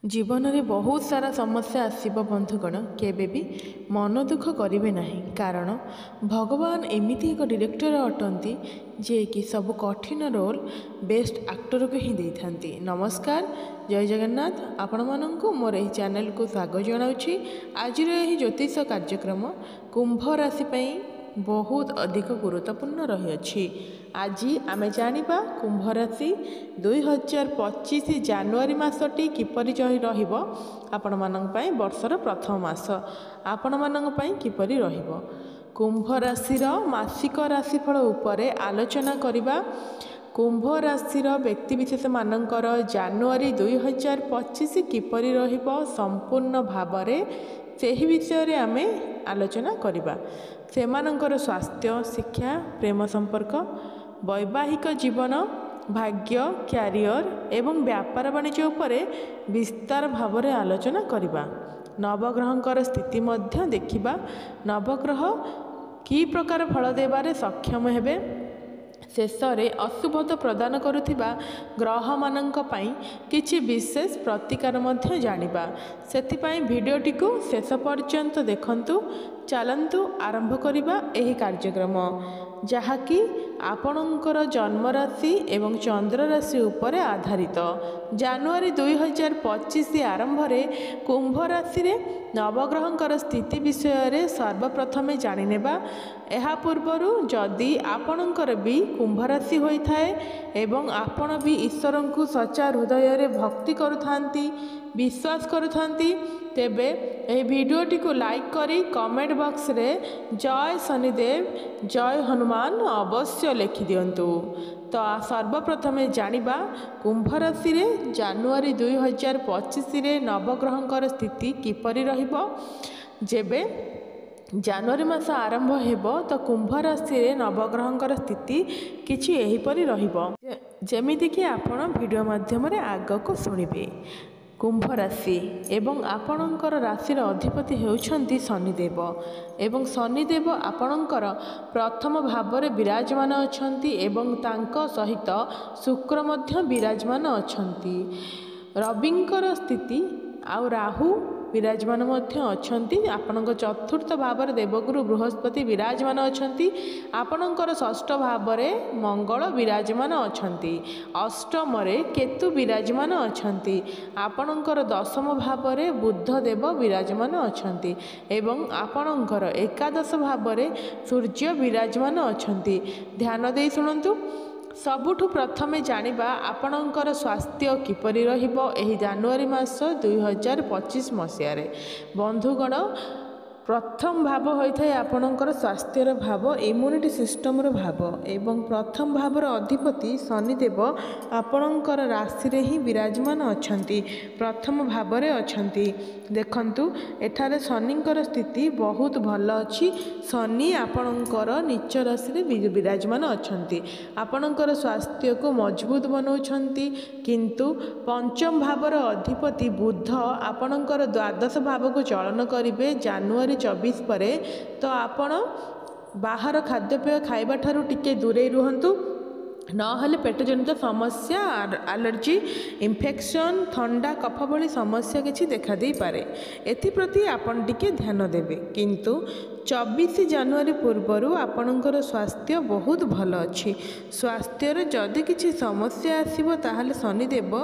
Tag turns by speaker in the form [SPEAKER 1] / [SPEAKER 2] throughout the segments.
[SPEAKER 1] जीवन में बहुत सारा समस्या आसब बंधुगण केबे भी मन दुख करेंगे नहीं कारण भगवान एमती एक डायरेक्टर अटंती जे कि सब कठिन रोल बेस्ट एक्टर को ही देते। नमस्कार, जय जगन्नाथ। आपण मानू मोर यह चैनल को स्वागत जनाऊँगी। आज ज्योतिष कार्यक्रम कुंभ राशि बहुत अधिक गुरुत्वपूर्ण रही। आज आमे जानिबा कुंभ राशि 2025 जनवरी मासटी किपरि रहिबो आपण मानन पई वर्षर प्रथम मास आपण मानन पई किपरि रहिबो। कुंभ राशिर मासिक राशिफल उपरे आलोचना करिबा। कुंभ राशिर व्यक्तिविशेष मानकर जनवरी 2025 किपरि रहिबो संपूर्ण भावरे सेही विषय रे आमे आलोचना करिबा। सेमानंकर स्वास्थ्य, शिक्षा, प्रेम संपर्क, वैवाहिक जीवन, भाग्य, क्यारियर एवं व्यापार वाणिज्य उपरे विस्तार भाव में आलोचना करिबा। नवग्रहंकर स्थिति मध्य देखिबा। नवग्रह की प्रकार फल देबारे सक्षम हेबे, शेषरे अशुभता प्रदान करुथिबा ग्रह मानंक पई किछि विशेष प्रतिकार मध्य जानिबा। सेथिपई भिडियोटी को शेष पर्यंत देखंतु। चलंतु आरंभ करिबा एही कार्यक्रम जहाँकि आपणकर जन्म राशि एवं चंद्र राशि उपरे आधारित। जनवरी 2025 आरंभ में कुंभ राशि रे नवग्रहंकर स्थिति विषय रे सर्वप्रथमे जानिनेबा। एहा पूर्वरु जदि आपणकर भी कुंभ राशि होइथाए एवं आपण भी ईश्वर को सच्चा हृदय रे भक्ति करुथांती, विश्वास करुथांती, तेबे एही वीडियोटी को लाइक करी कमेंट बॉक्स रे जय शनिदेव, जय हनुमान अवश्य लिखि दियंतु। तो सर्वप्रथमे जानिबा कुंभ राशि रे जनवरी 2025 रे नवग्रहंकर स्थिति किपरि रहिबो। जेबे जनवरी मास आरंभ हेबो तो कुंभ राशि रे नवग्रहंकर स्थिति किछि एहिपरि रहिबो जेमिति कि आपण वीडियो माध्यम रे आग को सुनिबे। कुंभ राशि एवं आपणकर राशिर अधिपति हेउछंती शनिदेव एवं शनिदेव आपणकर प्रथम भाव में विराजमान अछंती एवं तांको सहित शुक्र मध्य विराजमान अछंती। रविंकर स्थिति आउ राहु विराजमान मध्य अछंती। आपणकर चतुर्थ भाव में देवगुरु बृहस्पति विराजमान अछंती। आपणकर षष्ठ भाव में मंगल विराजमान अछंती। अष्टम रे केतु विराजमान अछंती। आपणकर दशम भाव में बुध देव विराजमान अछंती एवं आपणकर एकादश भाव में सूर्य विराजमान अछंती। ध्यान दे शुणु। सबुठु प्रथमे जानिबा आपणकर स्वास्थ्य किपरि रहिबो एही जनवरी मास 2025 मसीह रे। बंधुगण, प्रथम भाव होइथाय आपणकर स्वास्थ्यर भाव, इम्यूनिटी सिस्टम रो भाव एवं प्रथम भावर अधिपति शनिदेव आपणकर राशि रे ही विराजमान अछंती, प्रथम भाव रे अछंती। देखंतु एठारे शनिंकर स्थिति बहुत भल अछि। शनि आपणकर नीच राशि रे विराजमान अछंती, आपणकर स्वास्थ्य को मजबूत बनौछंती। किंतु पंचम भावर अधिपति बुध आपणकर द्वादश भाव को चलन करिवे जनवरी 24 पर। तो आपण बाहर खाद्यपेय खाइबा ठारू टिके दूरे रुहंतु, नहले पेट जनित समस्या, एलर्जी, इन्फेक्शन, ठंडा, कफ भली समस्या किछि देखा दे पारे। एथिप्रति आपण टिके ध्यान देबे। किंतु 24 जनवरी पूर्वरु आपणकर स्वास्थ्य बहुत भल अछि। स्वास्थ्य रे जदि किछि समस्या आसीबो ताहाले शनिदेव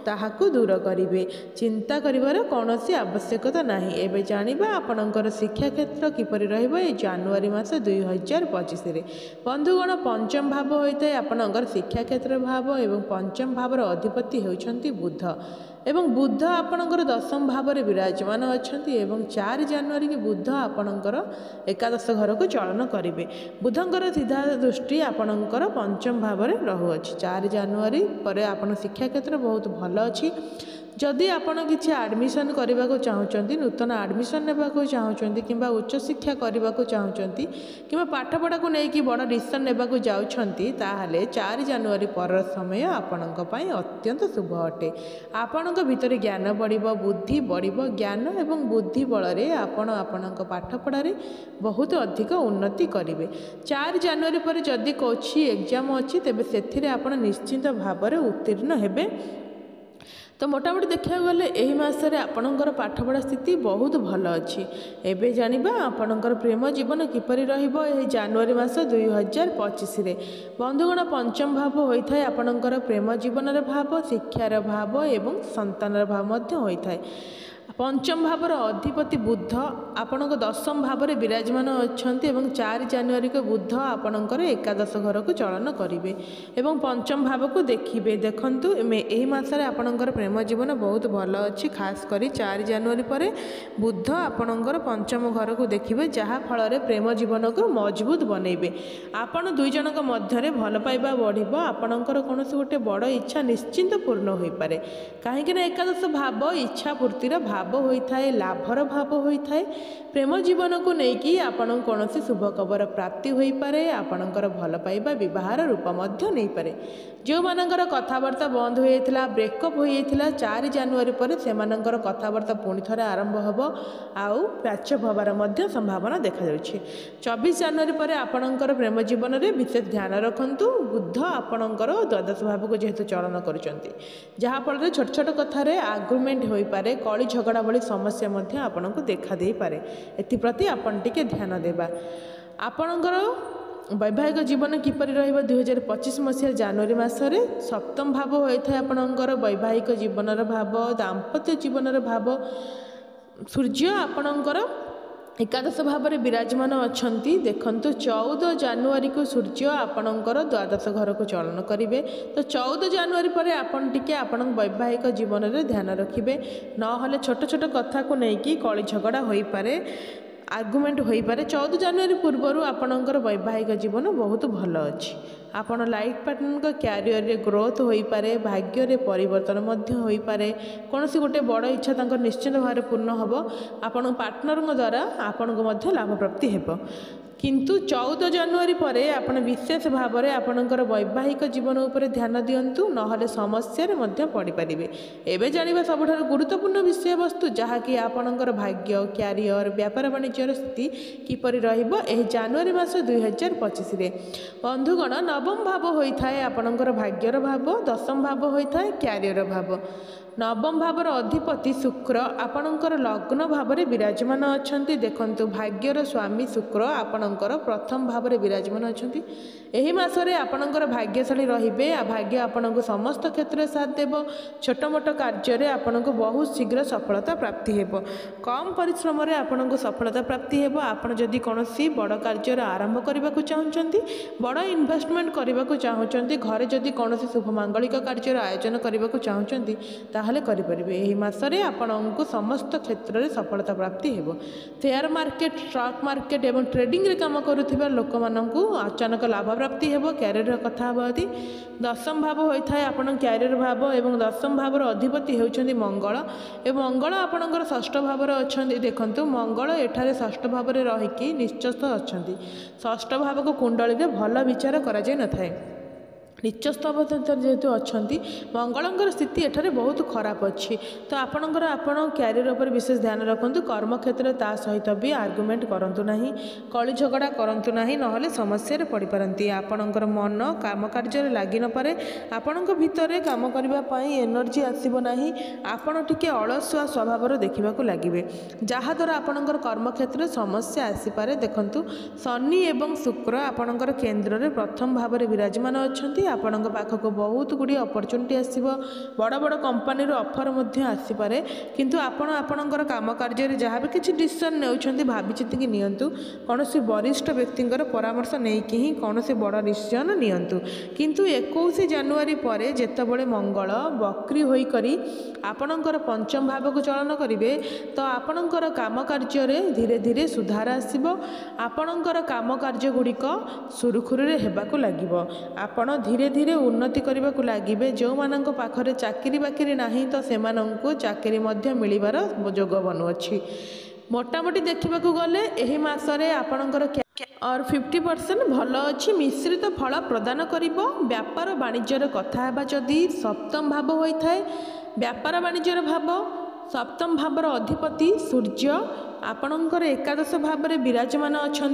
[SPEAKER 1] ताहाकु दूर करिवे। चिंता करिवार कोनोसी आवश्यकता नाही। एबे जानिबा आपणकर शिक्षा क्षेत्र किपरि रहइबो ए जनवरी मास 2025 रे। बंधुगण, पंचम भाव होइते आपणकर शिक्षा क्षेत्र भाव एवं पंचम भावर अधिपति हेउछंती बुध एवं बुध आपणकर दशम भाव में विराजमान अछंती एवं 4 जनवरी के बुध आपणकर एकादश घर को चलन करिवे। बुधंकर सीधा दृष्टि आपणकर पंचम भाव में रहुअछि। 4 जनवरी पर आपण शिक्षा क्षेत्र बहुत भल अछि। जदि आपण किछि एडमिशन करबा को चाहउचंती, नूतन एडमिशन नेबा को चाहउचंती किंबा उच्च शिक्षा करबा को चाहउचंती किंबा पाठ पढ़ा को नै कि बड़ डिसीजन नेबा को जाउछंती, ताहाले 4 जनवरी पर समय आपणक पई अत्यंत शुभ अटे। आपणक भितर ज्ञान बढ़िबो, बुद्धि बढ़िबो। ज्ञान एवं बुद्धि बल रे आपण आपणक पाठ पढ़ा रे बहुत अधिक उन्नति करिवे। 4 जनवरी पर जदि कोछि एग्जाम अछि तेबे सेथिरे आपण निश्चित भाव में उत्तीर्ण हेबे। तो मोटामोटी देखा गले यही मसरे आपणकर पाठपढ़ा स्थिति बहुत भल अच्छी। एबे जानिबा आपणकर प्रेम जीवन किपरि रहिबो एही जनवरी मास 2025 बंधुगण पंचम भाव होता है आपणकर प्रेम जीवन भाव, शिक्षार भाव एवं संतानर भाव मध्य होता है। पंचम भावर अधिपति बुध आपण दशम भाव में विराजमान अच्छा। 4 जनवरी को बुध आपणकर एकादश घर को चलन करेंगे और पंचम भाव को देखिए। देखु यही मसरे आपणकर प्रेम जीवन बहुत भल अच्छी, खास कर 4 जनवरी पर बुध आपणकर पंचम घर को देखिए, जहाँफल प्रेम जीवन को मजबूत बनइबे। आपण दुई जनक मध्य भल पाइबा बढ़, आपणकर कौन गोटे बड़ इच्छा निश्चिंत पूर्ण हो पाए। कहीं एकादश भाव इच्छा पूर्तिर भाव होता है, लाभर भाव होता है। प्रेम जीवन को लेकिन आपन कौन शुभ खबर प्राप्ति हो पाए, आपणकर भल पाइबा विवाहर रूप नहीं पारे। जो मानकर कथबार्ता बंद होता ब्रेकअप होता 4 जनवरी पर से कथबार्ता पुणी थे आरंभ हम आउ पैचअप हबार संभावना देखा। 24 जनवरी पर आपणकर प्रेम जीवन में विशेष ध्यान रखु। बुध आपणकर द्वादश भाव को जेहेतु चलन करुँच, जहाँफल छोट छोट कथार आर्गुमेंट हो पाए, कली झगड़ा भली समस्या आपन को देखा दे पारे। एप्रति आपन टिके ध्यान देबा। आपणकर वैवाहिक जीवन किपरि रहिबो 2025 मसीहा जनवरी मासरे सप्तम भाव होता है आपणकर वैवाहिक जीवनर भाव, दाम्पत्य जीवनर भाव। सूर्य आपणकर एकादश भाव में विराजमान अच्छा। देखु 14 जनवरी को सूर्य आपणकर द्वादश घर को चलन करेंगे। तो 14 जनवरी पर आपन टिके आपण वैवाहिक जीवन में ध्यान रखिए, ना छोट छोट कथा को लेकिन कली झगड़ा हो पारे, आर्गुमेंट हो पारे। 14 जनवरी पूर्वर आपणकर वैवाहिक जीवन बहुत भल अच्छी। आपण लाइफ पार्टनर क्यारियर रे ग्रोथ हो पारे, भाग्य रे परिवर्तन हो पारे, कौन गोटे बड़ इच्छा तक निश्चित भाव पूर्ण हम। आपण पार्टनर द्वारा आपण को लाभ प्राप्ति हो। किंतु 14 जनवरी पर आपण विशेष भाव में आपणकर वैवाहिक जीवन उपर ध्यान दिंतु, ना समस्या पड़ पारे। एवं जाना सबुठ गुरुत्वपूर्ण विषय वस्तु जहाँकि आपणकर भाग्य, क्यारियर, व्यापार वाणिज्यर स्थिति किपरि रहिबो एही जनवरी मास 2025। बंधुगण नवम भाव होता है आपणकर भाग्यर भाव, दशम भाव होता है क्यारियर भाव। नवम भावर अधिपति शुक्र आपणकर लग्न भाव में विराजमान अच्छा। देखु भाग्यर स्वामी शुक्र आपणकर प्रथम भाव में विराजमान अच्छा। यही मसरे आपणकर भाग्यशाली रहिबे, भाग्य आपण को समस्त क्षेत्र साथ देव। छोट मोट कार्य आपण को बहुत शीघ्र सफलता प्राप्ति हेब, कम परिश्रम आपण को सफलता प्राप्ति हेब। आपण जदि कौन बड़ कार्य आरंभ करने को चाहते, बड़ इन्वेस्टमेंट करने को चाहते, घरे जदि कौन शुभ मांगलिक कार्य आयोजन करने को चाहते ताहले करें। यही मसरे आपण को समस्त क्षेत्र में सफलता प्राप्ति हेब। शेयर मार्केट, स्टॉक मार्केट एवं ट्रेडिंग रे काम करुथिबा लोक माननकु अचानक लाभ प्राप्ति हेब। क्यारियर कथा हबती दशम भाव होता है आपण क्यारियर भाव एवं दशम भावर अधिपति होउछन्ति मंगल, एवं मंगल आपणकर षष्ठ भाव अच्छे। देखु मंगल एठारे षष्ठ भाव में रहीकि निश्चस्त अच्छा। षष्ठ भाव को कुंडली में भल विचार करा जाय नथाय। निचस्थ अवस्था जेहेतु अच्छा, मंगलंकर स्थिति एठारे बहुत खराब अच्छी। तो आपणकर आपण क्यारियर पर विशेष ध्यान रखु। कर्म क्षेत्र ता सहित भी आर्गुमेंट करूँ ना, कली झगड़ा करूँ ना, ना समस्या पड़ पारती। आपणकर मन काम कार्य लगी न पारे, आपण भितर काम करने एनर्जी आसब ना, आपण टिके अलसुआ स्वभाव देखा लगे, जहाँद्वारा आपणकर कर्म क्षेत्र समस्या आसीपे। देखु शनि एवं शुक्र आपणकर केन्द्र में प्रथम भाव में विराजमान अच्छा। आपणक पाखक बहुत गुड़ी अपॉर्चुनिटी आसब, बड़ बड़ कंपनी ऑफर आसीपे। किंतु आपण आपणकर काम कार्य जहाँ भी किसी डिसीजन ने भावी चिंतिकी नियंतु, कौन वरिष्ठ व्यक्ति परामर्श नहीं कि ही कौन बड़ डिसीजन नियंतु। किंतु 21 जनवरी पर जेतबेले मंगल वक्री होइकरी आपणकर पंचम भाव को चलन करेंगे, तो आपणकर काम कार्य धीरे धीरे सुधार आसब। आपणकर काम कार्य गुड़िक सुरुखुरु हेबाकु लागिबो। आपण धीरे धीरे उन्नति करने को लगे। जो मानक पाखरे चाकरी बाकरी नहीं तो सेमानंकु चाकरी मध्य मिलिबार जोग बनुअछि। मोटामोटी देखा गले यही मसरे आपणकर और 50% भल अच्छी मिश्रित फल प्रदान करिबो। व्यापार वाणिज्यर कथा हेबा जदि सप्तम भाव होता है, व्यापार वाणिज्यर भाव सप्तम भावर अधिपति सूर्य आपणकर एकादश भाव में विराजमान अच्छा।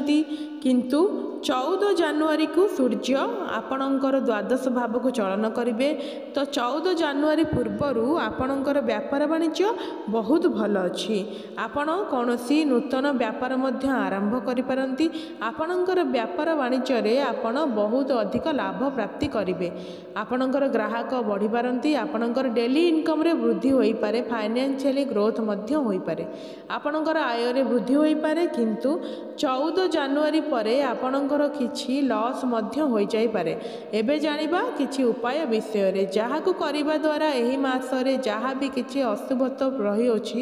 [SPEAKER 1] किंतु 14 ଜାନୁଆରୀ को सूर्य आपणकर द्वादश भाव को चलन करेंगे। तो 14 ଜାନୁଆରୀ पूर्वर आपणकर व्यापार वाणिज्य बहुत भल अच्छी। आपण कौन नूतन व्यापार मध्य आरंभ करिपारंती। आपणकर व्यापार वाणिज्य आपण बहुत अधिक लाभ प्राप्ति करेंगे। आपणकर ग्राहक बढ़ी पारंती। आपणकर डेली इनकम रे वृद्धि होई पारे। फाइनेंशियली ग्रोथ मध्य होई पारे। आपणकर आय रे वृद्धि होई पारे। किंतु 14 ଜାନୁଆରୀ ପରେ ଆପଣଙ୍କର କିଛି ଲସ୍ ମଧ୍ୟ ହୋଇଯାଇପାରେ। ଏବେ ଜାଣିବା କିଛି ଉପାୟ ବିଷୟରେ ଯାହାକୁ କରିବା ଦ୍ୱାରା ଏହି ମାସରେ ଯାହା ବି କିଛି ଅଶୁଭତ୍ଵ ରହିଅଛି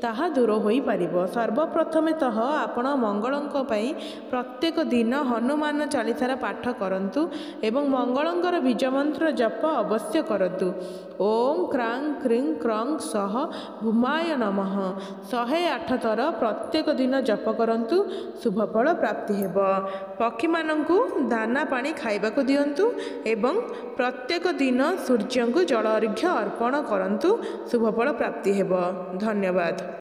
[SPEAKER 1] ତାହା ଦୂର ହୋଇପାରିବ। ସର୍ବପ୍ରଥମତଃ ଆପଣ ମଙ୍ଗଳଙ୍କ ପାଇଁ ପ୍ରତ୍ୟେକ ଦିନ ହନୁମାନ ଚାଳିସାର ପାଠ କରନ୍ତୁ ଏବଂ ମଙ୍ଗଳଙ୍କର ବୀଜ ମନ୍ତ୍ର ଜପ ଅବଶ୍ୟ କରନ୍ତୁ। ଓମ୍ କ୍ରାଂ କ୍ରିଂ କ୍ରଂ ସହ ଭୂମାୟ ନମଃ 108 ଥର ପ୍ରତ୍ୟେକ ଦିନ ଜପ କରନ୍ତୁ। शुभफल प्राप्ति हेब। पक्षीमानंकु दाना पानी खाइबाकु दियंतु एवं प्रत्येक दिन सूर्य को जल अर्घ्य अर्पण करंतु। शुभफल प्राप्ति हेब। धन्यवाद।